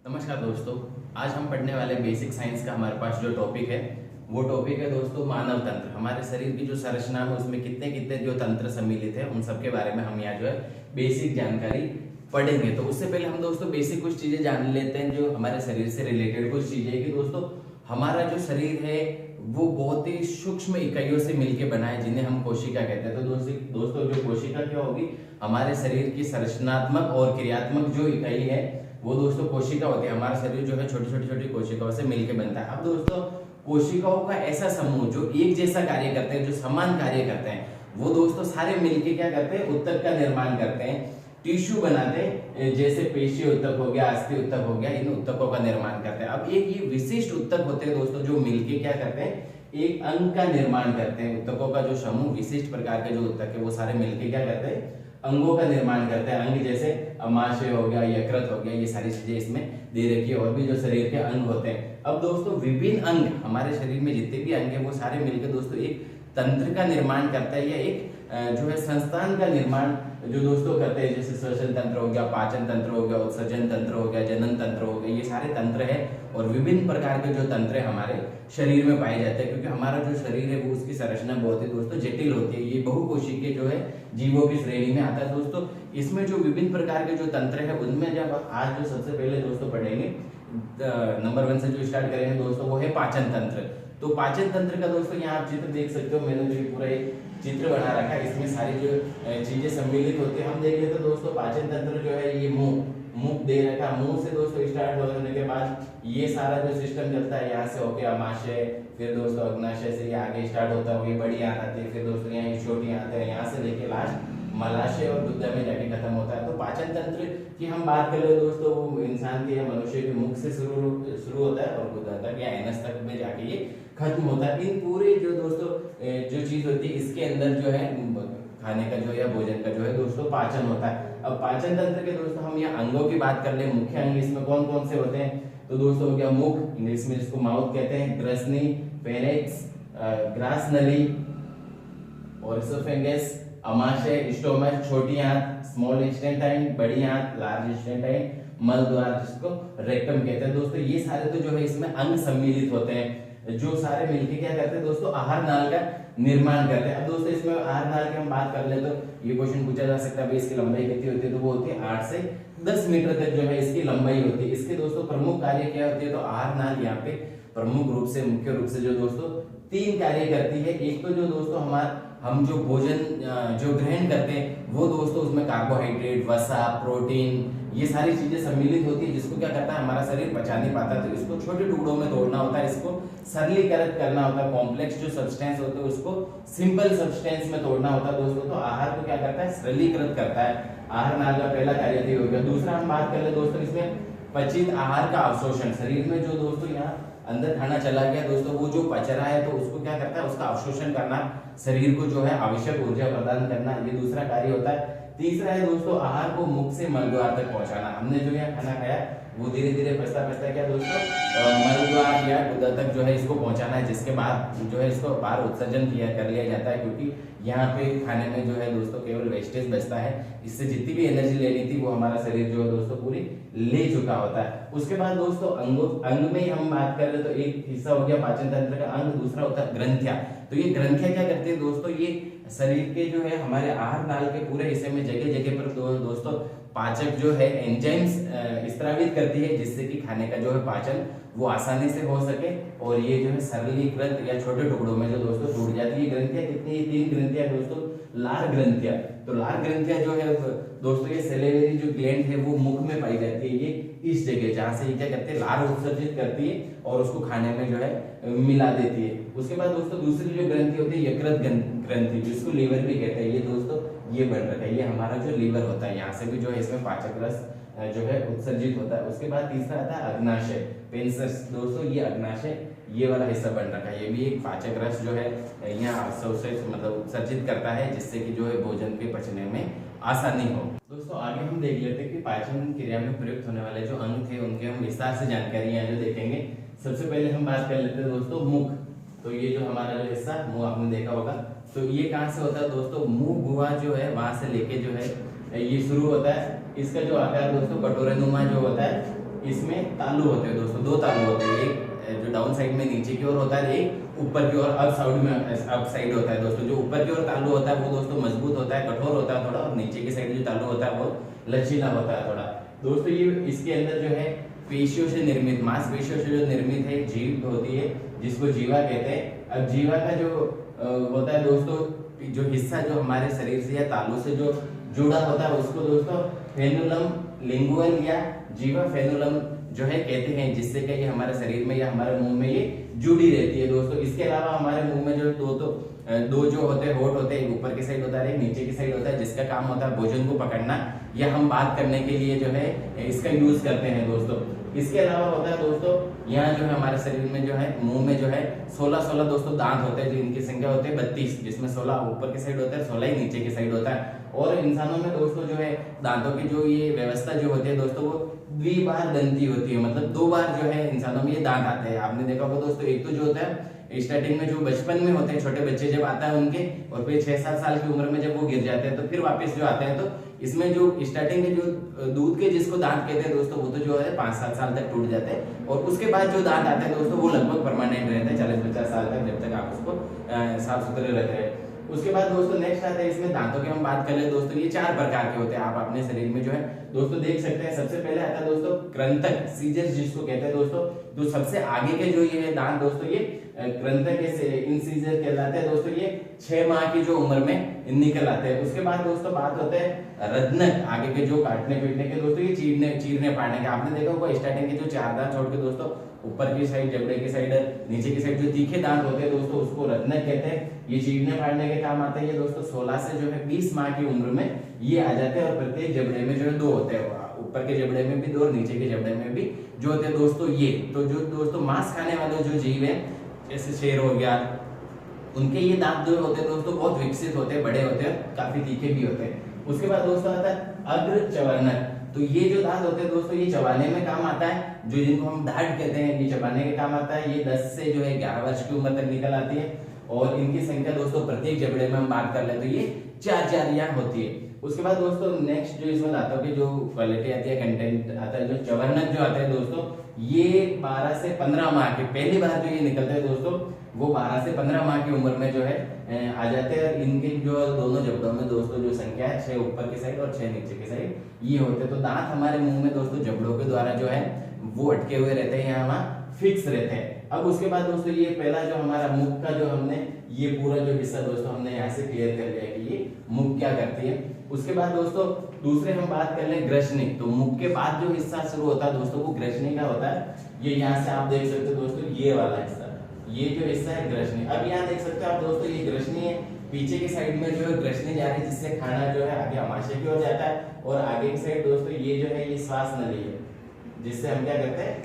नमस्कार दोस्तों। आज हम पढ़ने वाले बेसिक साइंस का हमारे पास जो टॉपिक है वो टॉपिक है दोस्तों मानव तंत्र। हमारे शरीर की जो संरचना है उसमें कितने कितने जो तंत्र सम्मिलित है उन सब के बारे में हम यहाँ जो है बेसिक जानकारी पढ़ेंगे। तो उससे पहले हम दोस्तों बेसिक कुछ चीजें जान लेते हैं जो हमारे शरीर से रिलेटेड कुछ चीजें कि दोस्तों हमारा जो शरीर है वो बहुत ही सूक्ष्म इकाइयों से मिलकर बना है जिन्हें हम कोशिका कहते हैं। तो दोस्तों जो कोशिका क्या होगी, हमारे शरीर की संरचनात्मक और क्रियात्मक जो इकाई है वो दोस्तों कोशिका होती है। हमारा शरीर जो है छोटी छोटी छोटी कोशिकाओं से मिलकर बनता है। अब दोस्तों कोशिकाओं का ऐसा समूह जो एक जैसा कार्य करते हैं, जो समान कार्य करते हैं, वो दोस्तों सारे मिलके क्या करते हैं, ऊतक का निर्माण करते हैं, टिश्यू बनाते हैं, जैसे पेशी ऊतक हो गया, अस्थि ऊतक हो गया, इन ऊतकों का निर्माण करते हैं। अब एक ये विशिष्ट ऊतक होते हैं दोस्तों जो मिलके क्या करते हैं, एक अंग का निर्माण करते हैं। ऊतकों का जो समूह विशिष्ट प्रकार के जो ऊतक है वो सारे मिलके क्या करते हैं, अंगों का निर्माण करते हैं। अंग जैसे अमाशय हो गया, यकृत हो गया, ये सारी चीजें इसमें दे रखी है। और भी जो शरीर के अंग होते हैं। अब दोस्तों विभिन्न अंग, हमारे शरीर में जितने भी अंग है वो सारे मिलकर दोस्तों एक तंत्र का निर्माण करता है, या एक जो है संस्थान का निर्माण जो दोस्तों करते हैं। जैसे श्वसन तंत्र हो गया, पाचन तंत्र हो गया, उत्सर्जन तंत्र हो गया, जनन तंत्र हो गया, ये सारे तंत्र है और विभिन्न प्रकार के जो तंत्र हमारे शरीर में पाए जाते हैं। क्योंकि हमारा जो शरीर है वो उसकी संरचना बहुत ही दोस्तों जटिल होती है। ये बहुकोशिकीय जो है जीवों की श्रेणी में आता है दोस्तों। इसमें जो विभिन्न प्रकार के जो तंत्र है उनमें जब आज जो सबसे पहले दोस्तों पढ़ेंगे, नंबर 1 से जो स्टार्ट करेंगे दोस्तों वो है पाचन तंत्र। तो पाचन तंत्र का दोस्तों यहाँ आप चित्र देख सकते हो, मैंने जो पूरा एक चित्र बना रखा है, इसमें सारी जो चीजें सम्मिलित होती है। हम देख लेते दोस्तों पाचन तंत्र जो है ये मुंह दे रखा, मुंह से दोस्तों स्टार्ट होने के बाद ये सारा जो सिस्टम चलता है, यहाँ से होके अमाशय, फिर दोस्तों अग्नाशय से ये आगे स्टार्ट होता है, ये बड़ी आंत आती है, फिर दोस्तों यहाँ ये छोटी आंत है, यहाँ से लेके लास्ट मलाशय और गुद्दा में जाके खत्म होता है। तो पाचन तंत्र की हम बात कर ले दोस्तों, वो इंसान के या मनुष्य के मुख से शुरू होता है और गुद्दा तक या एनस तक में जाके ये खत्म होता है। इन पूरे जो दोस्तों जो चीज होती है इसके अंदर जो है खाने का जो या भोजन का जो है दोस्तों पाचन होता है। अब पाचन तंत्र के दोस्तों हम यहाँ अंगों की बात कर ले, मुख्य अंग इसमें कौन कौन से होते हैं। तो दोस्तों हो गया मुख, इंग्लिश में इसको माउथ कहते हैं, ग्रसनी, फेरेक्स, ग्रास नली और इसोफेगस, अमाशय, स्टोमक, छोटी आंत, स्मॉल इंटेस्टाइन, बड़ी आंत, लार्ज इंटेस्टाइन, मल द्वार जिसको रेक्टम कहते हैं। दोस्तों ये सारे तो जो है इसमें अंग सम्मिलित होते हैं जो सारे मिलके क्या करते हैं दोस्तों आहार नाल का निर्माण करते हैं। अब दोस्तों इसमें आहार नाल की हम बात कर ले तो ये क्वेश्चन पूछा जा सकता है इसकी लंबाई कितनी होती है, तो वो होती है 8 से 10 मीटर तक जो है इसकी लंबाई होती है। इसके दोस्तों प्रमुख कार्य क्या होती है, तो आहार नाल यहाँ पे प्रमुख रूप से मुख्य रूप से जो दोस्तों 3 कार्य करती है। एक तो जो दोस्तों हम जो भोजन जो ग्रहण करते हैं वो दोस्तों उसमें कार्बोहाइड्रेट, वसा, प्रोटीन, ये सारी चीजें सम्मिलित होती है जिसको क्या करता है हमारा शरीर पचा नहीं पाता, तो इसको छोटे टुकड़ों में तोड़ना होता है, इसको सरलीकृत करना होता है। कॉम्प्लेक्स जो सब्सटेंस होते हैं उसको सिंपल सब्सटेंस में तोड़ना होता है दोस्तों। तो आहार को क्या करता है, सरलीकृत करता है। आहार नाल का पहला कार्य तो हो गया। दूसरा हम बात कर ले दोस्तों इसमें पचित आहार का अवशोषण। शरीर में जो दोस्तों यहाँ अंदर खाना चला गया दोस्तों वो जो पच रहा है तो उसको क्या करता है, उसका अवशोषण करना, शरीर को जो है आवश्यक ऊर्जा प्रदान करना, ये दूसरा कार्य होता है। तीसरा है दोस्तों आहार को मुख से मल द्वार तक पहुंचाना। हमने जो यहाँ खाना खाया वो धीरे धीरे पचता पचता क्या दोस्तों मल द्वार या गुदा तक जो है इसको पहुंचाना है, जिसके बाद जो है इसको बाहर उत्सर्जन कर लिया जाता है। क्योंकि यहाँ पे खाने में जो है दोस्तों केवल वेस्टेज बचता है, इससे जितनी भी एनर्जी लेनी थी वो हमारा शरीर जो है दोस्तों पूरी ले चुका होता है। उसके बाद दोस्तों अंग में हम बात कर रहे तो एक हिस्सा हो गया पाचन तंत्र का अंग, दूसरा होता है ग्रंथियां। तो ये ग्रंथियां क्या करती है दोस्तों, ये शरीर के जो है हमारे आहार नाल के पूरे हिस्से में जगह जगह पर दोस्तों पाचक जो है एंजाइम्स स्त्रावित करती है, जिससे कि खाने का जो है पाचन वो आसानी से हो सके और ये जो है सरलीकृत या छोटे टुकड़ों में जो दोस्तों टूट जाती है। ग्रंथियां कितनी, 3 ग्रंथियां दोस्तों। लार ग्रंथियां, तो लार ग्रंथियां जो है दोस्तों ये सेलेवरी जो ग्लैंड है वो मुख में पाई जाती है, ये इस जगह जहां से ये क्या करते हैं लार उत्सर्जित करती है और उसको खाने में जो है मिला देती है। उसके बाद दोस्तों दूसरी जो ग्रंथि होती है यकृत ग्रंथि, जिसको लीवर भी कहते हैं, ये दोस्तों ये बन रखा है, ये हमारा जो लीवर होता है, यहाँ से भी जो है इसमें पाचक रस जो है उत्सर्जित होता है। उसके बाद तीसरा आता है अग्नाशय, पेनिस दोस्तों, ये अग्नाशय ये वाला हिस्सा बन रखा है, ये भी एक पाचक रस जो है यहाँ से मतलब उत्सर्जित करता है, जिससे कि जो है भोजन के पचने में आसानी हो। दोस्तों आगे हम देख लेते हैं कि पाचन क्रिया में प्रयुक्त होने वाले जो अंग थे उनके हम विस्तार से जानकारी यहाँ जो देखेंगे। सबसे पहले हम बात कर लेते हैं दोस्तों मुख। तो ये जो हमारा जो हिस्सा मुंह आपने देखा होगा, तो ये कहाँ से होता है दोस्तों, मुंह गुहा जो है वहां से लेके जो है ये शुरू होता है। इसका जो आकार दोस्तों कटोरे नुमा जो होता है इसमें तालु होते हैं दोस्तों, दो तालु होते हैं, एक जो डाउन साइड में नीचे की ओर होता है, एक ऊपर की ओर अप साइड होता है दोस्तों। जो ऊपर की ओर तालु होता है वो दोस्तों मजबूत होता है, कठोर होता है थोड़ा, और नीचे की साइड जो तालु होता है वो लचीला होता है थोड़ा। दोस्तों ये इसके अंदर जो है पेशियों से निर्मित, मांसपेशियों से जो निर्मित है जीव होती है, जिसको जीवा कहते हैं। अब जीवा का जो होता है दोस्तों, जो हिस्सा जो हमारे शरीर से या तालु से जो जुड़ा होता है उसको दोस्तों फेनुलम लिंगुअल या जीवा फेनुलम जो है कहते हैं, जिससे कि ये हमारे शरीर में या हमारे मुंह में ये जुड़ी रहती है दोस्तों। इसके अलावा हमारे मुंह में जो दो जो होते हैं होठ होते हैं, एक ऊपर की साइड होता है, एक नीचे की साइड होता है, जिसका काम होता है भोजन को पकड़ना या हम बात करने के लिए जो है इसका यूज करते हैं दोस्तों। इसके अलावा होता है दोस्तों यहाँ जो है हमारे शरीर में जो है मुंह में जो है 16 दोस्तों दांत होते हैं, जिनकी संख्या होती है 32, जिसमें 16 ऊपर की साइड होता है, 16 ही नीचे की साइड होता है। और इंसानों में दोस्तों जो है दांतों की जो ये व्यवस्था जो होती है दोस्तों वो द्विबार दंती होती है, मतलब 2 बार जो है इंसानों में ये दांत आते हैं। आपने देखा होगा दोस्तों, एक तो जो होता है स्टार्टिंग में जो बचपन में होते हैं छोटे बच्चे जब आता है उनके, और फिर 6-7 साल की उम्र में जब वो गिर जाते हैं तो फिर वापस जो आते हैं, तो इसमें जो स्टार्टिंग में जो दूध के जिसको दांत कहते हैं दोस्तों वो तो जो है 5-7 साल तक टूट जाते हैं, और उसके बाद जो दांत आते हैं दोस्तों वो लगभग परमानेंट रहते हैं 40-50 साल तक, जब तक आप उसको साफ सुथरे रख रहे हैं। उसके बाद दोस्तों नेक्स्ट आता है, इसमें दांतों की हम बात कर ले दोस्तों, ये 4 प्रकार के होते हैं। आप अपने शरीर में जो है दोस्तों देख सकते हैं। सबसे पहले आता है दोस्तों कृंतक, सीजर्स जिसको कहते हैं दोस्तों। तो सबसे आगे के जो ये दांत दोस्तों ये कृंतक इंसीजर कहलाते हैं दोस्तों। ये 6 माह की जो उम्र में निकल आते हैं। उसके बाद दोस्तों बात होता है रत्नक, आगे के जो काटने पीटने के दोस्तों, ये चीरने फाड़ने के। आपने देखा होगा स्टार्टिंग के जो 4 दांत छोड़ के दोस्तों ऊपर की साइड, जबड़े की साइड, नीचे की साइड जो तीखे दांत होते हैं दोस्तों उसको रत्नक कहते हैं। ये चीरने फाड़ने के काम आते हैं। ये दोस्तों 16 से जो है 20 माह की उम्र में ये आ जाते हैं, और प्रत्येक जबड़े में जो है 2 होते हैं, ऊपर के जबड़े में भी 2 और नीचे के जबड़े में भी जो होते हैं दोस्तों ये। तो जो दोस्तों मांस खाने वाले जो जीव है जैसे शेर हो गया, उनके ये दांत जो होते हैं दोस्तों बहुत विकसित होते हैं, बड़े होते हैं, काफी तीखे भी होते हैं। उसके बाद दोस्तों आता है अग्र चवर्णक। तो ये जो दांत होते हैं दोस्तों ये चबाने में काम आता है, जो जिनको हम दाढ़ कहते हैं, ये चबाने के काम आता है। ये 10 से जो है 11 वर्ष की उम्र तक निकल आती है, और इनकी संख्या दोस्तों प्रत्येक जबड़े में हम बात कर ले तो ये 4 यहाँ होती है। उसके बाद दोस्तों नेक्स्ट जो इसमें दांतों की जो क्वालिटी आती है, कंटेंट आता है, जो चवर्णक जो आता है दोस्तों, ये 12 से 15 माह के पहली बार जो ये निकलते हैं दोस्तों वो 12 से 15 माह की उम्र में जो है आ जाते हैं। और इनके जो दोनों जबड़ों में दोस्तों जो संख्या है 6 ऊपर की साइड और 6 नीचे की साइड ये होते हैं। तो दांत हमारे मुंह में दोस्तों जबड़ों के द्वारा जो है वो अटके हुए रहते हैं, यहाँ फिक्स रहते हैं। अब उसके बाद दोस्तों ये पहला जो हमारा मुख का जो हमने ये पूरा जो हिस्सा दोस्तों हमने यहाँ से क्लियर कर लिया कि ये मुख क्या करती है। उसके बाद दोस्तों दूसरे हम बात कर लें ग्रसनी। तो मुख के बाद जो हिस्सा शुरू होता है दोस्तों वो ग्रसनी का होता है। ये यहाँ से आप देख सकते हो दोस्तों ये वाला हिस्सा, ये जो हिस्सा है ग्रसनी। अब यहाँ देख सकते हो आप दोस्तों ये ग्रसनी है, पीछे की साइड में जो है ग्रसनी जा रही है, जिससे खाना जो है आगे आमाशय की ओर जाता है, और आगे की साइड दोस्तों ये जो है ये श्वास नली है, जिससे हम क्या करते हैं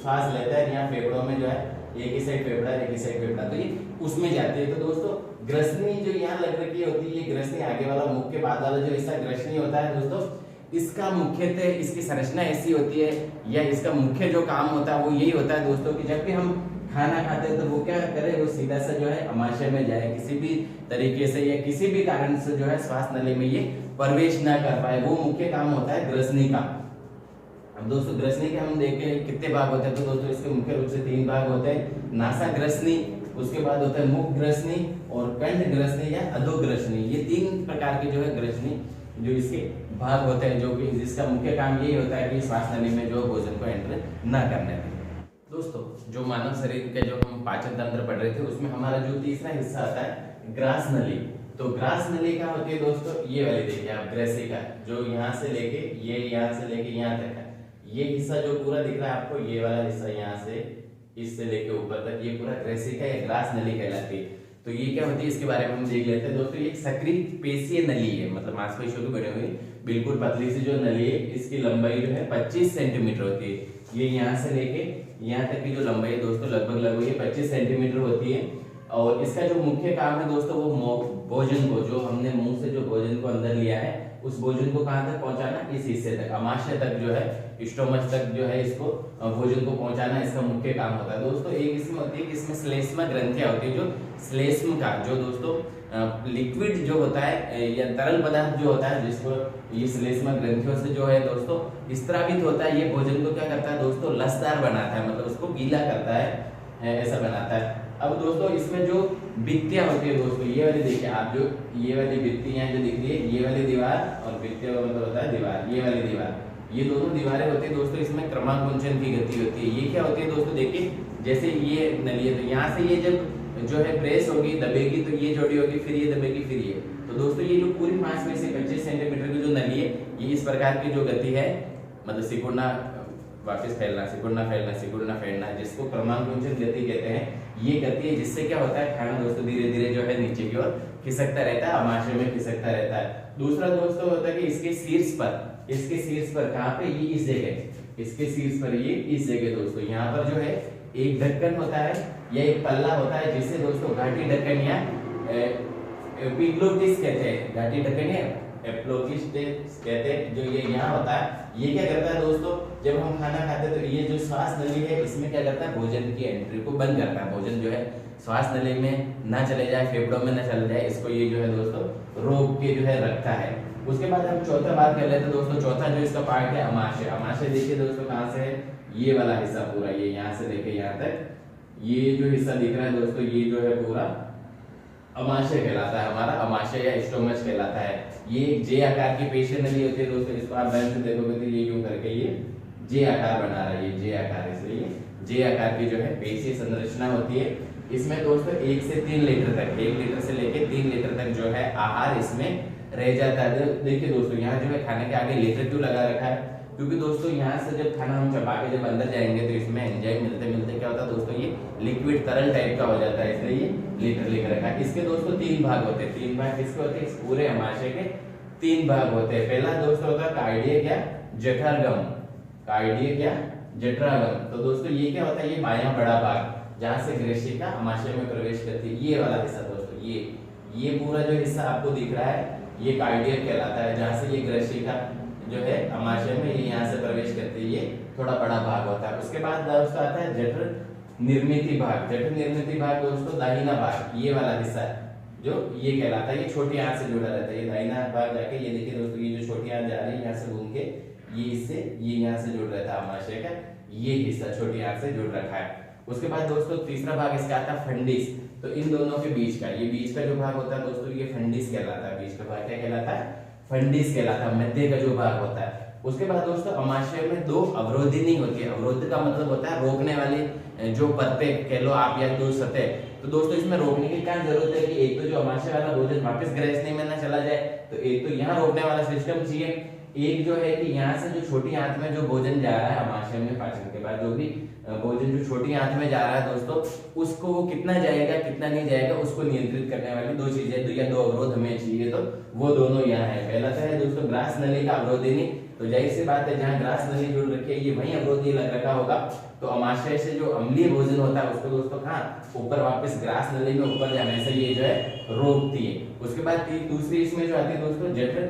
श्वास लेते हैं। यहाँ फेफड़ों में जो है एक ही साइड फेफड़ा एक ही साइड फेफड़ा, तो ये उसमें जाती है। तो दोस्तों ग्रसनी जो यहाँ लग रखी होती है, ये ग्रसनी आगे वाला मुख के बाद वाला जो हिस्सा ग्रसनी होता है दोस्तों, इसका मुख्यतः इसकी संरचना ऐसी होती है, या इसका मुख्य जो काम होता है वो यही होता है दोस्तों कि जब भी हम खाना खाते हैं तो वो क्या करे, वो सीधा सा जो है आमाशय में जाए, किसी भी तरीके से या किसी भी कारण से जो है श्वास नली में ये प्रवेश ना कर पाए, वो मुख्य काम होता है ग्रसनी का। अब दोस्तों ग्रसनी के हम देखें कितने भाग होते हैं, तो दोस्तों इसके मुख्य रूप से 3 भाग होते हैं, नासा ग्रसनी, उसके बाद होता है मुख ग्रसनी और कंठ ग्रसनी या अधोग्रसनी। ये 3 प्रकार के जो है ग्रसनी जो इसके भाग होते हैं, जो कि जिसका मुख्य काम यही होता है कि श्वास नली में जो भोजन को एंटर ना करने दें। दोस्तों जो मानव शरीर के जो हम पाचन तंत्र पढ़ रहे थे उसमें हमारा जो तीसरा हिस्सा आता है ग्रास नली। तो ग्रास नली क्या होती है दोस्तों, ये वाली देखिए आप ग्रेसिका, जो यहाँ से लेके ये यहाँ से लेके यहाँ तक है, ये हिस्सा जो पूरा दिख रहा है आपको, ये वाला हिस्सा यहाँ से इससे लेके ऊपर तक ये पूरा ग्रेसिका या ग्रास नली कहलाती है। तो ये क्या होती है इसके बारे में हम देख लेते हैं दोस्तों। ये सक्रिय पेशीय नली है, मतलब मांसपेशियों की बनी हुई बिल्कुल पतली सी जो नली है, इसकी लंबाई जो है 25 सेंटीमीटर होती है। ये यहाँ से लेके यहाँ तक की जो लंबाई है दोस्तों लगभग ये 25 सेंटीमीटर होती है। और इसका जो मुख्य काम है दोस्तों वो भोजन को, जो हमने मुंह से जो भोजन को अंदर लिया है उस भोजन को कहाँ तक पहुंचाना, इस हिस्से तक, अमाशय तक जो है, स्टोमच तक जो है इसको भोजन को पहुंचाना इसका मुख्य काम होता है। दोस्तों एक इसमें होती है कि इसमें श्लेष्मा ग्रंथियां होती है, जो श्लेष्म का जो दोस्तों लिक्विड जो होता है या तरल पदार्थ जो होता है, जिसको ये श्लेष्मा ग्रंथियों से जो है दोस्तों स्त्रावित होता है, ये भोजन को क्या करता है दोस्तों, लसदार बनाता है, मतलब उसको गीला करता है, ऐसा बनाता है। अब दोस्तों इसमें जो भित्तियां होती है दोस्तों, ये वाली देखिए आप, जो ये वाली भित्तियां जो दिख रही है, ये वाली दीवार, और भित्तियों का मतलब होता है दीवार, ये वाली दीवार, ये दोनों दीवारें होती है दोस्तों, इसमें क्रमांकुंचन की गति होती है। ये क्या होती है दोस्तों, देखिए जैसे ये नली है, तो यहाँ से ये जब जो है प्रेस होगी, दबेगी, तो ये जोड़ी होगी, फिर ये दबेगी, फिर ये, तो दोस्तों ये जो पूरी 5 में से 25 सेंटीमीटर की जो नली है, ये इस प्रकार की जो गति है, मतलब सिकुड़ना वापस फैलना, सिकुड़ना फैलना, सिकुड़ना फैलना, जिसको क्रमांकुंचन गति कहते हैं, ये गति है, जिससे क्या होता है खाना दोस्तों धीरे धीरे जो है नीचे की ओर खिसकता रहता है, अमाशय में खिसकता रहता है। दूसरा दोस्तों होता है कि इसके शीर्ष पर कहाँ पे, ये इस जगह, इसके शीर्ष पर ये इस जगह दोस्तों, यहाँ पर जो है एक ढक्कन होता है या एक पल्ला होता है, जिसे दोस्तों घाटी ढक्कन या एपिग्लोटिस कहते हैं, घाटी ढक्कन या एप्लोटिस कहते हैं, जो ये यहाँ होता है। ये क्या करता है दोस्तों, जब हम खाना खाते हैं तो ये जो श्वास नली है, इसमें क्या करता है, भोजन की एंट्री को बंद करता है, भोजन जो है श्वास नली में ना चले जाए, फेफड़ों में ना चले जाए, इसको ये जो है दोस्तों रोक के जो है रखता है। उसके बाद हम चौथा बात कर लेते हैं दोस्तों, चौथा जो इसका पार्ट है अमाशय। अमाशय देखिए दोस्तों कहाँ से है, ये वाला हिस्सा पूरा, ये यहाँ से लेके यहाँ तक, ये जो हिस्सा दिख रहा है दोस्तों, ये जो है पूरा अमाशय कहलाता है, हमारा अमाशय या स्टोमच कहलाता है। ये एक जे आकार की पेशी नली होती है दोस्तों, इसको आप ध्यान से देखोगे तो ये यूं करके ये जे आकार बना रहा है, ये जे आकार, इसलिए जे आकार की जो है पेशी संरचना होती है। इसमें दोस्तों 1 से 3 लीटर तक, 1 लीटर से लेके 3 लीटर तक जो है आहार इसमें रह जाता है। देखिए दोस्तों यहाँ जो है खाने के आगे लीटर क्यों लगा रखा है, क्योंकि दोस्तों यहाँ से जब खाना हम चबा के जब अंदर जाएंगे तो इसमें एंजाइम मिलते मिलते क्या होता है दोस्तों, ये लिक्विड तरल टाइप का हो जाता है, इसलिए ये लीटर लेकर रखा है। इसके दोस्तों 3 भाग होते हैं, 3 भाग किसके होते हैं, इस पूरे अमाशय के 3 भाग होते हैं। पहला दोस्तों होता है कार्डियक या जठरागम, कार्डियक या जठरागम। तो दोस्तों ये क्या होता है, ये बायां बड़ा भाग, जहां से ग्रेशिका अमाशय में प्रवेश करती है, ये वाला हिस्सा दोस्तों, ये पूरा जो हिस्सा आपको दिख रहा है, ये कार्डियक कहलाता है, जहां से ये ग्रेशिका जो है अमाशय में ये यहाँ से प्रवेश करती है, ये थोड़ा बड़ा भाग होता है। उसके बाद दोस्तों आता है जठर निर्मिति भाग। जठर निर्मिति भाग दोस्तों दाहिना भाग, ये वाला हिस्सा है जो ये कहलाता है, ये छोटी आंत से जुड़ा रहता है, ये दाहिना भाग जाके, ये देखिए दोस्तों ये जो छोटी आंत जा रही है यहाँ से घूम के ये इससे ये यहाँ से जुड़ रहता है, अमाशय का ये हिस्सा छोटी आंत से जुड़ रखा है। उसके बाद दोस्तों तीसरा भाग इसका आता है फंडिस। तो इन दोनों के बीच का, ये बीच का जो भाग होता है दोस्तों, ये फंडिस कहलाता है। बीच का भाग क्या कहलाता है, फंडिस कहलाता है, मध्य का जो भाग होता है। उसके बाद दोस्तों अमाशय में 2 अवरोधिनी होती है। अवरोध का मतलब होता है रोकने वाली जो परतें कह लो आप, या 2 सतह। तो दोस्तों इसमें रोकने की क्या जरूरत है कि एक तो जो अमाशय वाला भोजन वापस ग्रहस्थनी में ना चला जाए, तो एक तो यहाँ रोकने वाला सिस्टम चाहिए, एक जो है कि यहाँ से जो छोटी आंत में जो भोजन जा रहा है अमाशय में पाचन के बाद, जो भी भोजन जो छोटी आंत में जा रहा है दोस्तों, उसको वो कितना जाएगा कितना नहीं जाएगा उसको नियंत्रित करने वाली 2 चीजें, या 2 अवरोध हमें चाहिए, तो वो दोनों यहाँ है। पहला तो है दोस्तों ग्रास नली का अवरोधिनी। तो जाहिर सी बात है जहाँ ग्रास नली जुड़ रखी है, ये वही अवरोधी लग रखा होगा, तो अमाशय से जो अम्लीय भोजन होता है उसको दोस्तों कहाँ ऊपर वापस ग्रास नली में ऊपर जाने से ये जो है रोकती है। उसके बाद दूसरी इसमें जो आती है दोस्तों जठर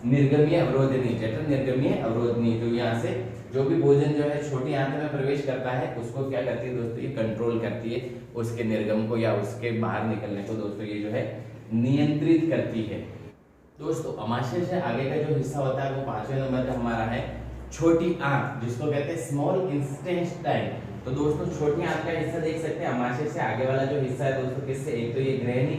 निर्गमीय अवरोधिनी। जठर निर्गमीय अवरोधिनी, तो यहाँ से जो भी भोजन जो है छोटी आंत में प्रवेश करता है उसको क्या करती है दोस्तों, ये कंट्रोल करती है, उसके निर्गम को या उसके बाहर निकलने को दोस्तों ये जो है नियंत्रित करती है। दोस्तों अमाशय से आगे का जो हिस्सा होता है वो 5वें नंबर का हमारा है छोटी आंत, जिसको कहते हैं स्मॉल इंटेस्टाइन। तो दोस्तों छोटी आंत का हिस्सा देख सकते हैं, अमाशय से आगे वाला जो हिस्सा है दोस्तों किससे, एक तो ये ग्रहणी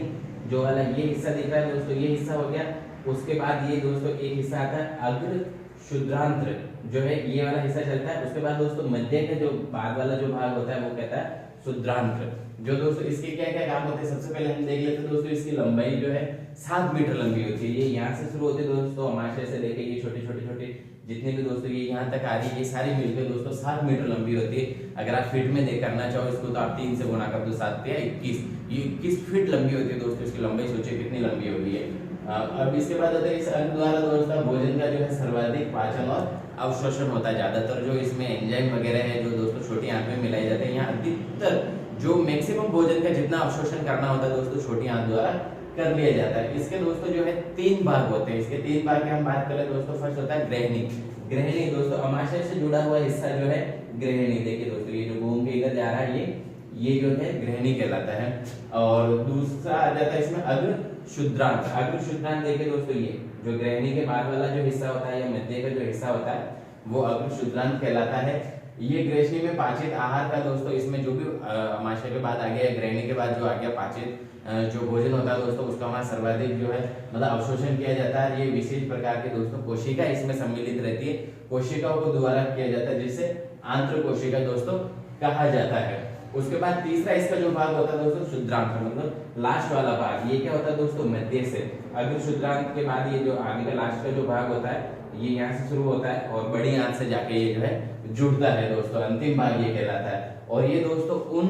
जो वाला ये हिस्सा दिख रहा है दोस्तों, ये हिस्सा हो गया। उसके बाद ये दोस्तों एक हिस्सा आता है अग्र शुद्रांत्र, जो है ये वाला हिस्सा चलता है। उसके बाद दोस्तों मध्य का जो बाद वाला जो भाग होता है वो कहता है शुद्रांत्र, जो दोस्तों इसके क्या क्या काम होते हैं सबसे पहले हम देख लेते हैं दोस्तों। इसकी लंबाई जो है 7 मीटर लंबी होती है। ये यहाँ से शुरू होती है दोस्तों, अमाशय से लेके ये छोटे छोटे छोटे जितने भी दोस्तों ये यहाँ तक आ रही है, ये सारी मिलकर दोस्तों 7 मीटर लंबी होती है। अगर आप फीट में देख करना चाहो इसको तो आप 3 से गुणा कर दो, 7 या 21, ये 21 फीट लंबी होती है दोस्तों। इसकी लंबाई सोचिए कितनी लंबी होगी है। अब इसके बाद होता है इस अंग द्वारा दोस्तों भोजन का जो है सर्वाधिक पाचन और अवशोषण होता है। ज्यादातर जो इसमें एंजाइम वगैरह है जो दोस्तों छोटी आंत में मिलाए जाते हैं, यहाँ अधिकतर जो मैक्सिमम भोजन का जितना अवशोषण करना होता है दोस्तों छोटी आंत द्वारा कर लिया जाता है। इसके दोस्तों जो है 3 भाग होते हैं। इसके 3 भाग की हम बात करें दोस्तों, फर्स्ट होता है ग्रहणी। ग्रहणी दोस्तों अमाशय से जुड़ा हुआ हिस्सा जो है ग्रहणी। देखिए दोस्तों ये जो घूम के इधर जा रहा है ये जो है ग्रहणी कहलाता है। और दूसरा आ जाता है इसमें अग्र शुद्रांत। अग्र शुद्रांत देखिए दोस्तों ये जो ग्रहणी के बाद वाला जो हिस्सा होता है या मध्य का जो हिस्सा होता है वो अग्र शुद्रांत कहलाता है। ये ग्रहणी में पाचित आहार का दोस्तों, इसमें जो भी अमाशय के बाद आ गया, ग्रहणी के बाद जो आ गया पाचित जो भोजन होता है दोस्तों, उसका वहाँ सर्वाधिक जो है मतलब अवशोषण किया जाता है। ये विशेष प्रकार के दोस्तों कोशिका इसमें सम्मिलित रहती है, कोशिकाओं को द्वारा किया जाता है, जिसे आंत्र कोशिका दोस्तों कहा जाता है। उसके बाद तीसरा इसका जो भाग होता है दोस्तों शुद्रांत, मतलब लास्ट वाला भाग। ये क्या होता है दोस्तों मध्य से। अग्र शुद्रांत के बाद ये जो आगे का लास्ट का जो भाग होता है ये यहाँ से शुरू होता है और बड़ी आंत से जाके ये जो है जुड़ता है दोस्तों, अंतिम भाग ये कहलाता है। और ये दोस्तों उन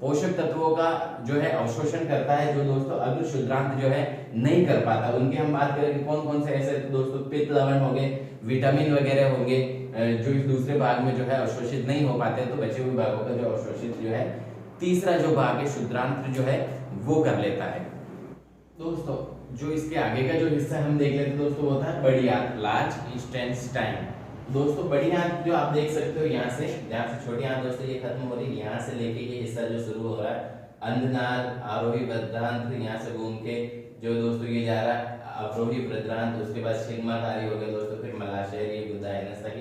पोषक तत्वों का जो है अवशोषण करता है जो दोस्तों अग्र शुद्रांत जो है नहीं कर पाता। उनकी हम बात करें कि कौन कौन से ऐसे दोस्तों पित्त लवण हो गए, विटामिन वगैरह होंगे जो इस दूसरे भाग में जो है अवशोषित नहीं हो पाते, तो बचे हुए भागों का जो अवशोषित जो है तीसरा जो भाग है शुद्रांत जो है वो कर लेता है। दोस्तों जो इसके आगे का जो हिस्सा हम देख लेते हैं दोस्तों वो होता है बड़ी आंत, लार्ज इंटेस्टाइन। दोस्तों बड़ी आंत जो आप देख सकते हो यहाँ से छोटी आंत दोस्तों ये खत्म हो रही है, यहाँ से लेके ये हिस्सा जो शुरू हो रहा है अंधनाल, आरोही बृहदांत्र, यहाँ से घूम के जो दोस्तों ये जा रहा है अवरोही बृहदांत्र, उसके बाद सिग्माकारी हो गया दोस्तों, फिर मलाशय, ये गुदा तक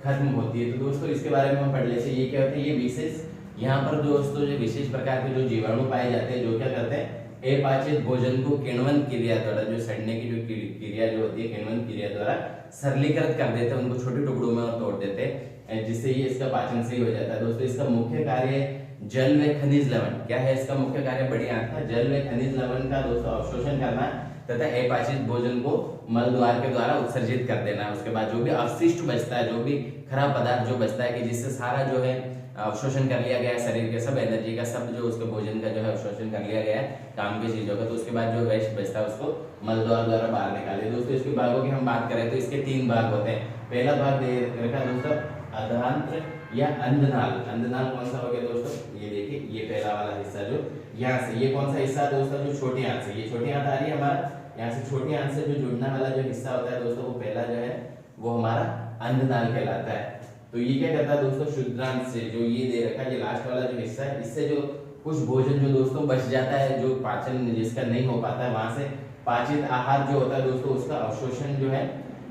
खत्म होती है। तो दोस्तों इसके बारे में हम पढ़ लेते हैं। ये क्या होता है, ये विशेष यहाँ पर दोस्तों जो विशेष प्रकार के जो जीवाणु पाए जाते हैं जो क्या करते हैं अपाचित भोजन को किण्वन क्रिया द्वारा, जो सड़ने की जो क्रिया जो होती है किण्वन क्रिया द्वारा सरलीकृत कर देते हैं, उनको छोटे टुकड़ों में और तोड़ देते हैं, जिससे ये इसका पाचन सही हो जाता है। दोस्तों इसका मुख्य कार्य जल व खनिज लवण। क्या है इसका मुख्य कार्य बड़ी आंत का? जल व खनिज लवण का दोस्तों अवशोषण करना तथा अपाचित भोजन को मल द्वार के द्वारा उत्सर्जित कर देना है। उसके बाद जो भी अवशिष्ट बचता है, जो भी खराब पदार्थ जो बचता है कि जिससे सारा जो है अवशोषण कर लिया गया है, शरीर के सब एनर्जी का सब जो उसके भोजन का जो है अवशोषण कर लिया गया है काम की चीजों का, तो उसके बाद जो वेस्ट बचता है उसको मल द्वारा बाहर निकाले। दोस्तों इसके भागों की हम बात करें तो इसके 3 भाग होते हैं। पहला भाग दे रखा दोस्तों अधांत्र या अंधनाल। अंधनाल कौन सा हो गया दोस्तों, ये देखिए ये पहला वाला हिस्सा जो यहाँ से, ये कौन सा हिस्सा है दोस्तों, जो छोटी आंत से, ये छोटी आंत आ रही है हमारा, यहाँ से छोटी आंत से जो जुड़ने वाला जो हिस्सा होता है दोस्तों वो पहला जो है वो हमारा अंधनाल कहलाता है। तो ये क्या करता है दोस्तों शुद्रांत से जो ये दे रखा है, ये लास्ट वाला जो हिस्सा है, इससे जो कुछ भोजन जो दोस्तों बच जाता है, जो पाचन जिसका नहीं हो पाता है, वहां से पाचित आहार जो होता है दोस्तों उसका अवशोषण जो है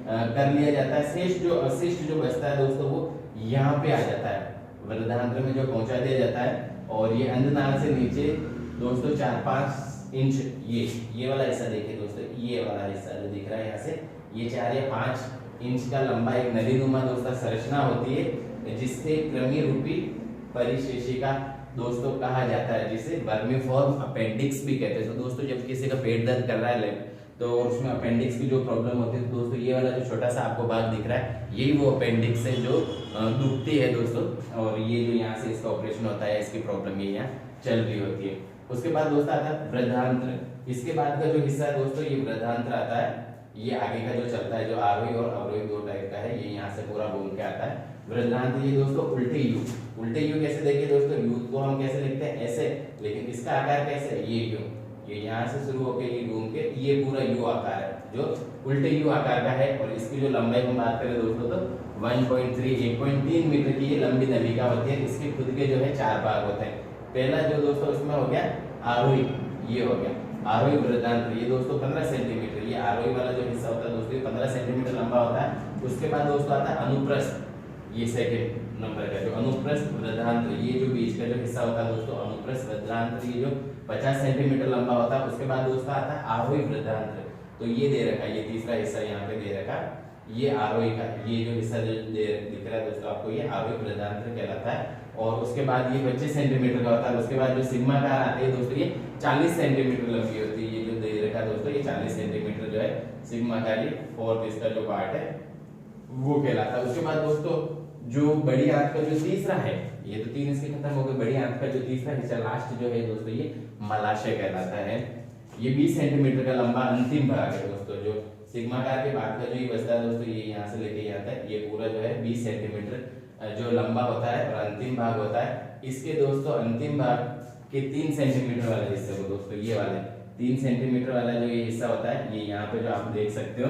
कर लिया जाता है। शेष जो अवशिष्ट जो बचता है दोस्तों वो यहाँ पे आ जाता है, वृद्धांत्र में जो पहुंचा दिया जाता है। और ये अंधनाल से नीचे दोस्तों 4-5 इंच ये वाला हिस्सा देखिए दोस्तों, ये वाला हिस्सा जो दिख रहा है यहाँ से, ये 4 या 5 इंच का लंबा एक नलीनुमा दोस्तों संरचना होती है, जिससे कृमि रूपी परिशेषिका दोस्तों कहा जाता है, जिसे वर्मीफॉर्म अपेंडिक्स भी कहते हैं। तो दोस्तों जब किसी का पेट दर्द कर रहा है तो उसमें अपेंडिक्स की जो प्रॉब्लम होती है, तो दोस्तों ये वाला जो छोटा सा आपको भाग दिख रहा है यही वो अपेंडिक्स है जो दुखती है दोस्तों, और ये जो यहाँ से इसका ऑपरेशन होता है, इसकी प्रॉब्लम ये यहाँ चल रही होती है। उसके बाद दोस्तों आता है वृद्धांत्र। इसके बाद का जो हिस्सा है दोस्तों ये वृद्धांत्र आता है, ये आगे का जो चलता है जो आरोही और अवरोही 2 टाइप का है, ये यहाँ से पूरा घूम के आता है वृद्धांत। ये दोस्तों उल्टे यू, उल्टे यू कैसे देखिए दोस्तों, यू को हम कैसे लिखते हैं ऐसे, लेकिन इसका आकार कैसे है, ये यू, ये यहाँ से शुरू होकर ये घूम के ये पूरा यू आकार है जो उल्टे यू आकार का है। और इसकी जो लंबाई हम बात करें दोस्तों तो 1.3 मीटर की ये लंबी नलिका होती है। इसके खुद के जो है 4 भाग होते हैं। पहला जो दोस्तों उसमें हो गया आरोही, ये हो गया आरोही वृद्धांत्र, ये दोस्तों 15 सेंटीमीटर, ये आरोही वाला जो हिस्सा होता है दोस्तों 15 सेंटीमीटर लंबा होता है। उसके बाद दोस्तों आता है अनुप्रस्थ, ये सेकंड नंबर का जो अनुप्रस्थ वृद्धांत्र, ये जो बीच का जो हिस्सा होता है दोस्तों अनुप्रस्थ वृद्धांत्र, ये जो 50 सेंटीमीटर लंबा होता है। उसके बाद दोस्तों आता है आरोही वृद्धांत्र, तो ये दे रखा है, ये तीसरा हिस्सा यहाँ पे दे रखा, ये आरोही का ये जो हिस्सा जो दिख रहा है दोस्तों आपको, ये आरोही वृद्धांत्र कहलाता है। और उसके बाद ये 25 सेंटीमीटर का होता है। उसके बाद जो सिग्माकार आते हैं दोस्तों ये 40 सेंटीमीटर लंबी होती है, ये जो दे रखा है दोस्तों ये 40 सेंटीमीटर जो है सिग्माकारी फोर्थ इसका जो पार्ट है वो कहलाता है। उसके बाद दोस्तों जो बड़ी आंत का जो तीसरा है, ये तो 3 इसके खत्म हो गए, बड़ी आंत का जो तीसरा हिस्सा लास्ट जो है दोस्तों ये मलाशय कहलाता है। ये 20 सेंटीमीटर का लंबा अंतिम भाग है दोस्तों, जो सिग्माकार के बाद का जो ये बचता है दोस्तों ये यहाँ से लेके आता है, ये पूरा जो है 20 सेंटीमीटर जो लंबा होता है और अंतिम भाग होता है। इसके दोस्तों अंतिम भाग के 3 सेंटीमीटर वाले हिस्से को दोस्तों ये वाले 3 सेंटीमीटर वाला जो ये हिस्सा होता है, ये यहाँ पे जो आप देख सकते हो,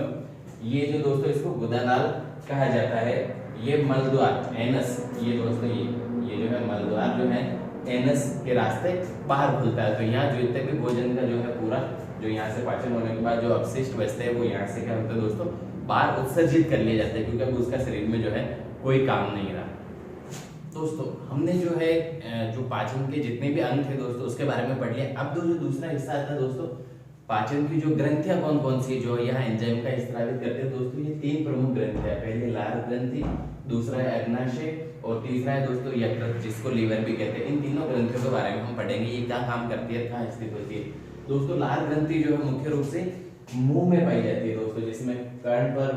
ये जो दोस्तों इसको गुदानाल कहा जाता है। ये मलद्वार एनस, ये दोस्तों ये जो है मलद्वार जो है एनस के रास्ते बाहर खुलता है। तो यहाँ जो इतने भी भोजन का जो है पूरा जो यहाँ से पाचन होने के बाद जो अपशिष्ट बचते हैं वो यहाँ से क्या होता है दोस्तों बाहर उत्सर्जित कर लिए जाते हैं, क्योंकि अब उसका शरीर में जो है कोई काम नहीं रहा। दोस्तों हमने जो है जो पाचन के जितने भी अंग थे दोस्तों उसके बारे में पढ़ लिया। अब जो दूसरा हिस्सा आता है दोस्तों पाचन की जो ग्रंथियां कौन कौन सी जो यहाँ एंजाइम का स्त्रावित करते हैं दोस्तों, ये 3 प्रमुख ग्रंथि है। पहले लार ग्रंथि, दूसरा है अग्नाशय और तीसरा है दोस्तों यकृत, जिसको लीवर भी कहते हैं। इन तीनों ग्रंथियों के बारे में हम पढ़ेंगे, ये क्या काम करती है, कहाँ स्थित होती है। दोस्तों लार ग्रंथि जो है मुख्य रूप से मुंह में पाई जाती है दोस्तों, जिसमें कर्ण पर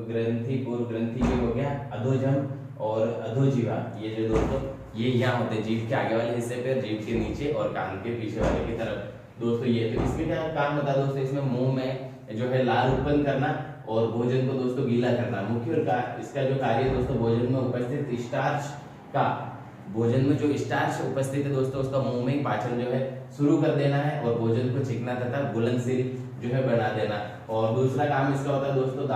ग्रंथि, पूर्व ग्रंथि जो हो गया, अधोजम और अधोजीवा, ये जो दोस्तों ये यहाँ होते हैं जीभ के आगे वाले हिस्से पे, जीभ के नीचे और कान के पीछे वाले की तरफ दोस्तों। ये तो इसमें क्या काम होता है दोस्तों, इसमें मुंह में जो है लार उत्पन्न करना और भोजन को दोस्तों गीला करना। मुख्य इसका जो कार्य है दोस्तों भोजन में उपस्थित स्टार्च का, भोजन में जो स्टार्च उपस्थित है दोस्तों उसका मुंह में ही पाचन जो है शुरू कर देना है और भोजन को चिकना तथा घुलनशील जो है बना देना। और दूसरा काम इसका होता है दोस्तों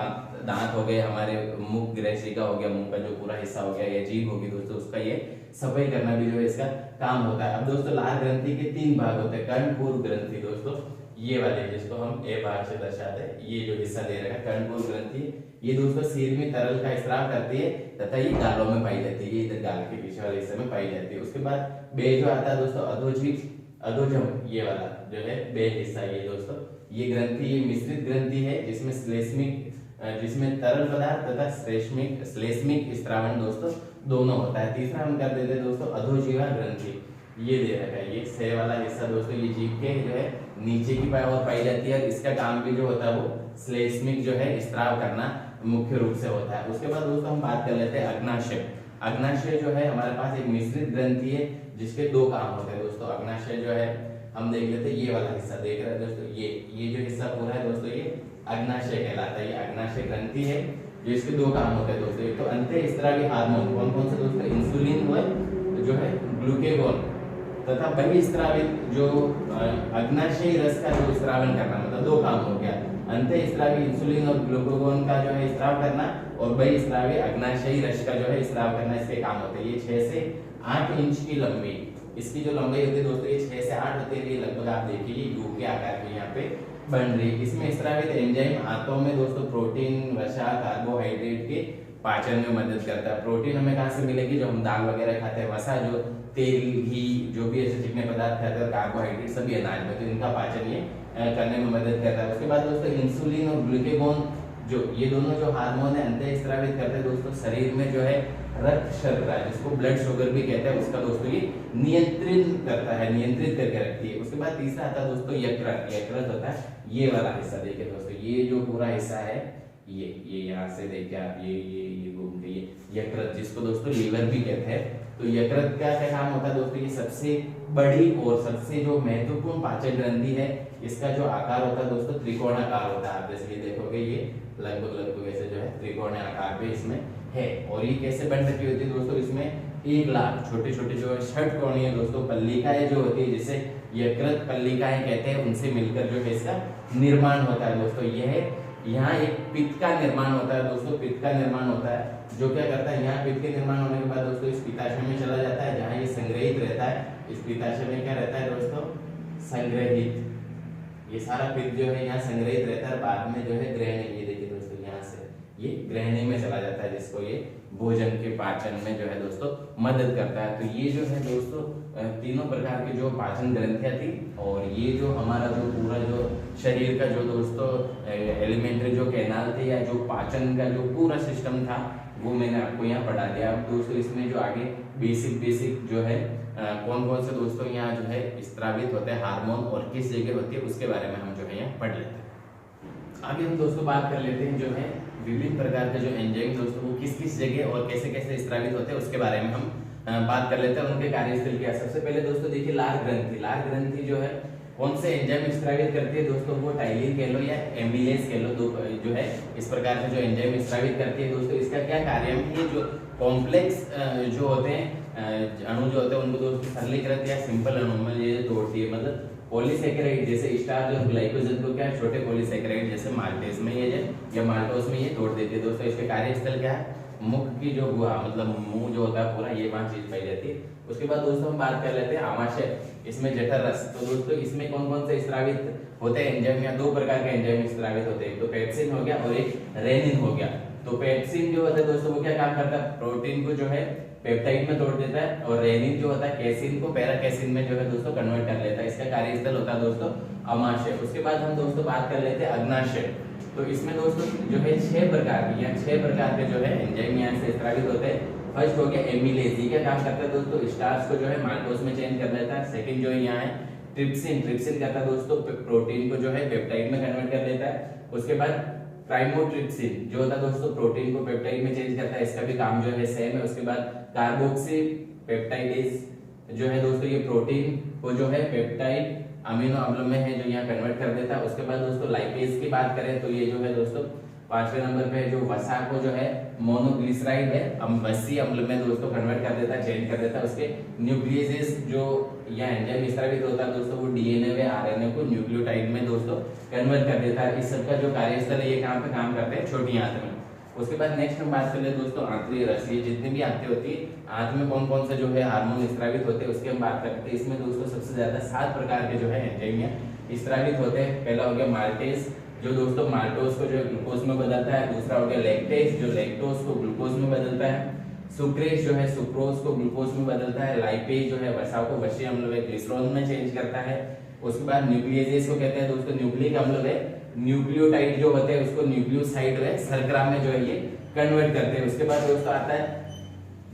दांत हो गए, हमारे मुख ग्रैशिका हो गया, मुंह का जो पूरा हिस्सा हो गया, या जीभ होगी दोस्तों, उसका ये सफाई करना भी जो है इसका काम होता है। अब दोस्तों लार ग्रंथि के 3 भाग होते हैं। कर्णपूर्व ग्रंथि दोस्तों ये वाले जिसको हम ए भाग से दर्शाते हैं, ये जो हिस्सा दे रखा है कर्णपूर्व ग्रंथि, ये दोस्तों सिर में तरल का स्राव करती है तथा ये गालों में पाई जाती है, ये इधर गाल के पीछे वाले हिस्से में पाई जाती है। उसके बाद बे जो आता है दोस्तों अधोजीभ, अधोजम ये वाला जो है बे हिस्सा, ये दोस्तों ये ग्रंथि ये मिश्रित ग्रंथि है जिसमें जिसमें तरल पदार्थ तथा श्लेष्मिक स्त्रावण दोस्तों दोनों होता है। तीसरा हम कर देते हैं दोस्तों अधोजीवा ग्रंथि, ये दे रखा है, ये से वाला हिस्सा दोस्तों ये जीभ के जो है नीचे की और पाई जाती है। इसका काम भी जो होता है वो श्लेष्मिक जो है स्त्राव करना मुख्य रूप से होता है। उसके बाद दोस्तों हम बात कर लेते हैं अग्नाशय। अग्नाशय जो है हमारे पास एक मिश्रित ग्रंथि है जिसके 2 काम होते हैं दोस्तों। अग्नाशय जो है हम देख लेते हैं, ये वाला हिस्सा देख रहे हैं दोस्तों, ये जो हिस्सा पूरा है दोस्तों ये अग्नाशय कहलाता है। ये अग्नाशय ग्रंथि है जिसके 2 काम होते हैं दोस्तों। एक तो अंतःस्रावी हार्मोन कौन कौन से दोस्तों, इंसुलिन जो है ग्लूकेगॉन तथा बहिस्रावित जो अग्नाशयी रस का जो स्रावन करना, मतलब 2 काम हो गया, अंतःस्रावी इंसुलिन और ग्लूकेगॉन का जो है स्राव करना और बहिस्रावी अग्नाशयी रस का जो है स्राव करना, इसके काम होते हैं। ये 6 से 8 इंच की लंबी, इसकी जो लंबाई होती है दोस्तों ये 6 से 8 होती है। ये लगभग आप देखिए ये यू के आकार की यहाँ पे बन रही है। इसमें स्रावित एंजाइम आंतों में दोस्तों प्रोटीन, वसा, कार्बोहाइड्रेट के पाचन में मदद करता है। प्रोटीन हमें कहाँ से मिलेगी, जो हम दाल वगैरह खाते हैं, वसा जो तेल, घी, जो भी ऐसे चिकने पदार्थ खाते हैं, कार्बोहाइड्रेट सभी अनाज में, तो इनका पाचन ये करने में मदद करता है। उसके बाद दोस्तों इंसुलिन और ग्लूकेगॉन जो ये दोनों जो हार्मोन है अंतःस्रावित करते हैं दोस्तों शरीर में जो है रक्त शर्करा जिसको ब्लड शुगर भी कहते हैं उसका दोस्तों ये नियंत्रित करता है, नियंत्रित करके रखती है। उसके बाद तीसरा आता है दोस्तों यकृत। यकृत होता है ये वाला हिस्सा, देखिए दोस्तों ये जो पूरा हिस्सा है ये यहाँ से देखिए आप ये घूम के ये यकृत जिसको दोस्तों लीवर भी कहते हैं। तो यकृत का क्या काम होता है दोस्तों, ये सबसे बड़ी और सबसे जो महत्वपूर्ण पाचन ग्रंथि है, इसका जो आकार होता है दोस्तों त्रिकोणाकार होता है। आप जैसे ये देखोगे ये लगभग ऐसे जो है त्रिकोणीय आकार पे इसमें है। और ये कैसे बन रखी होती है दोस्तों, इसमें 1 लाख छोटे छोटे जो षटकोणीय दोस्तों पल्लिकाएं जो होती है जिसे यकृत पल्लिकाएं कहते हैं, उनसे मिलकर जो है इसका निर्माण होता है दोस्तों। यह यहाँ एक पित्त का निर्माण होता है दोस्तों, पित्त का निर्माण होता है जो क्या करता है, यहाँ पित्त के निर्माण होने के बाद दोस्तों इस पित्ताशय में चला जाता है जहाँ ये संग्रहित रहता है। इस पित्ताशय में क्या रहता है दोस्तों, संग्रहित, ये सारा पित्त जो है यहाँ संग्रहित रहता है। बाद में जो है ग्रहणी, ये देखिए दोस्तों यहाँ से ये ग्रहणी में चला जाता है जिसको ये भोजन के पाचन में जो है दोस्तों मदद करता है। तो ये जो है दोस्तों तीनों प्रकार की जो पाचन ग्रंथियां थी और ये जो हमारा जो पूरा जो शरीर का जो दोस्तों एलिमेंट्री जो कैनाल थे या जो पाचन का जो पूरा सिस्टम था वो मैंने आपको यहाँ पढ़ा दिया। अब दोस्तों इसमें जो आगे बेसिक जो है कौन कौन से दोस्तों यहाँ जो है स्त्रावित होते हैं हार्मोन और किस जगह होती है उसके बारे में हम जो है यहाँ पढ़ लेते हैं। आगे हम दोस्तों बात कर लेते हैं जो है विभिन्न प्रकार के जो एंजाइम दोस्तों वो किस किस जगह और कैसे कैसे स्त्रावित होते हैं उसके बारे में हम बात कर लेते हैं, उनके कार्यस्थल क्या। सबसे पहले दोस्तों देखिए लार ग्रंथि। लार ग्रंथि जो है कौन से एंजाइम स्त्रावित करती है दोस्तों, वो टाइलिन कह लो या एमिलेज कह लो, जो है इस प्रकार के जो एंजाइम स्त्रावित करती है दोस्तों। इसका क्या कार्य है, ये जो कॉम्प्लेक्स जो होते हैं अणु जो होते हैं उनको दोस्तों सरलीकृत या सिंपल अणु में ये तोड़ती है, मतलब पॉलीसेकेराइड जैसे स्टार्च और ग्लाइकोजन को क्या है, छोटे पॉलीसेकेराइड जैसे माल्टेज में ये या माल्टोस में ये तोड़ देती है दोस्तों। इसके कार्यस्थल क्या है, मुख की जो गुहा मतलब मुंह जो होता है पूरा, ये वहां चीज पाई जाती है। उसके बाद दोस्तों हम बात कर लेते हैं आमाशय, इसमें जठर रस। तो दोस्तों इसमें कौन कौन से स्रावित होते हैं एंजाइम, या दो प्रकार के एंजाइम स्रावित होते हैं, एक तो पेप्सिन हो गया और एक रेनिन हो गया। तो पेप्सिन जो होता है दोस्तों वो क्या काम करता है, प्रोटीन को जो है पेप्टाइड में तोड़ देता है, और रेनिन जो होता है कैसिन को पैरा कैसिन में जो है दोस्तों कन्वर्ट कर लेता है। इसका कार्यस्थल होता है दोस्तों आमाशय। उसके बाद हम दोस्तों बात कर लेते हैं अग्नाशय। तो इसमें दोस्तों जो है 6 प्रकार की या 6 प्रकार के जो है एंजाइम यहाँ से स्रावित होते हैं। फर्स्ट हो गया एमिलेज, ये क्या काम करता है दोस्तों, स्टार्च को जो है माल्टोस में चेंज कर देता है। सेकंड जो है यहाँ है ट्रिप्सिन, ट्रिप्सिन करता है दोस्तों प्रोटीन को जो है पेप्टाइड में कन्वर्ट कर देता है। उसके बाद ट्राइमोट्रिप्सिन जो होता है दोस्तों प्रोटीन को पेप्टाइड में चेंज करता है, इसका भी काम जो है सेम है। उसके बाद कार्बोक्सी पेप्टाइडेज जो है दोस्तों ये प्रोटीन को जो है पेप्टाइड अमीनो अम्ल में है जो यहाँ कन्वर्ट कर देता है। उसके बाद दोस्तों लाइपेज की बात करें तो ये जो है दोस्तों 5वें नंबर पे जो वसा को जो है मोनोग्लिसराइड है वसी अम्ल में दोस्तों कन्वर्ट कर देता है, चेंज कर देता है। उसके न्यूक्लियेजेस जो यहाँ एंजाइम स्रावित होता है दोस्तों वो डीएनए व आरएनए को न्यूक्लियोटाइड में दोस्तों कन्वर्ट कर देता है। इस सब का जो कार्यस्थल है ये कहाँ पे काम करते हैं, छोटी आंत में। उसके बाद नेक्स्ट हम बात कर ले दोस्तों आंतरिक रस, ये जितनी भी आंतें होती है आंत में कौन कौन से जो है हार्मोन स्रावित होते हैं उसकी हम बात करते हैं। इसमें दोस्तों सबसे ज्यादा 7 प्रकार के जो है एंजाइम स्रावित होते हैं। पहला हो गया माल्टेज जो दोस्तों माल्टोस को जो है ग्लूकोज में बदलता है। दूसरा हो गया लैक्टेज जो लैक्टोज को ग्लूकोज में बदलता है। सुक्रेज जो है सुक्रोज को ग्लूकोज में बदलता है। लाइपेज जो है वसा को वसीय अम्ल व ग्लिसरॉल में चेंज करता है। उसके बाद न्यूक्लियेजेस को कहते हैं दोस्तों न्यूक्लिक अम्ल व न्यूक्लियोटाइड जो होते हैं उसको न्यूक्लियोसाइड व शर्करा में जो है ये कन्वर्ट करते हैं। उसके बाद दोस्तों आता है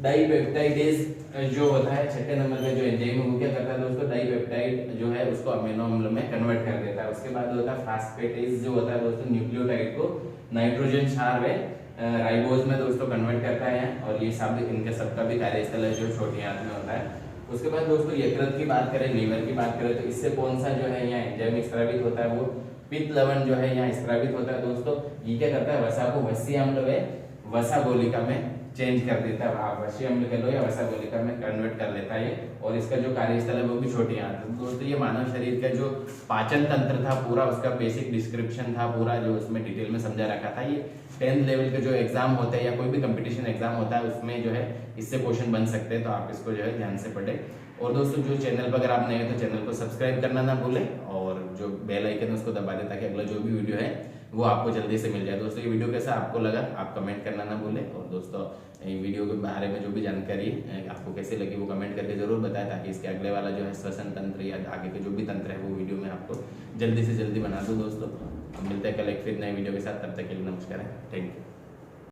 डाइपेप्टाइडेज जो होता है 6ठे नंबर पे जो एंजाइम वो क्या करता है दोस्तों, डाइपेप्टाइड जो है उसको अमीनो अम्ल में कन्वर्ट कर देता है। उसके बाद होता है फास्फेटेज जो होता है दोस्तों न्यूक्लियोटाइड को नाइट्रोजन क्षार व राइबोज में दोस्तों कन्वर्ट करता है, और ये सब इनके सबका भी कार्यस्थल है जो छोटी आंत में होता है। उसके बाद दोस्तों यकृत की बात करें, लीवर की बात करें तो इससे कौन सा जो है यहाँ एंजाइम स्रावित होता है, वो पित्त लवण जो है यहाँ स्रावित होता है दोस्तों। ये क्या करता है, वसा को वसीय अम्ल व वसा गोलिका में चेंज कर देता है, आप वसीय अम्ल कह लो या वसा गोलिका में कन्वर्ट कर लेता है, और इसका जो कार्यस्थल है वो भी छोटी आंत है। दोस्तों ये मानव शरीर का जो पाचन तंत्र था पूरा, उसका बेसिक डिस्क्रिप्शन था पूरा जो उसमें डिटेल में समझा रखा था। ये 10th लेवल के जो एग्जाम होते हैं या कोई भी कंपटीशन एग्जाम होता है उसमें जो है इससे क्वेश्चन बन सकते हैं, तो आप इसको जो है ध्यान से पढ़ें। और दोस्तों जो चैनल पर अगर आप नए हैं तो चैनल को सब्सक्राइब करना ना भूलें, और जो बेल आइकन है उसको दबा दें ताकि अगला जो भी वीडियो है वो आपको जल्दी से मिल जाए। दोस्तों ये वीडियो कैसा आपको लगा आप कमेंट करना ना भूलें, और दोस्तों वीडियो के बारे में जो भी जानकारी आपको कैसे लगी वो कमेंट करके जरूर बताएं, ताकि इसके अगले वाला जो है श्वसन तंत्र या आगे के जो भी तंत्र है वो वीडियो में आपको जल्दी से जल्दी बना दूँ। दोस्तों मिलते हैं कल एक फिर नए वीडियो के साथ, तब तक के लिए नमस्कार है, थैंक यू।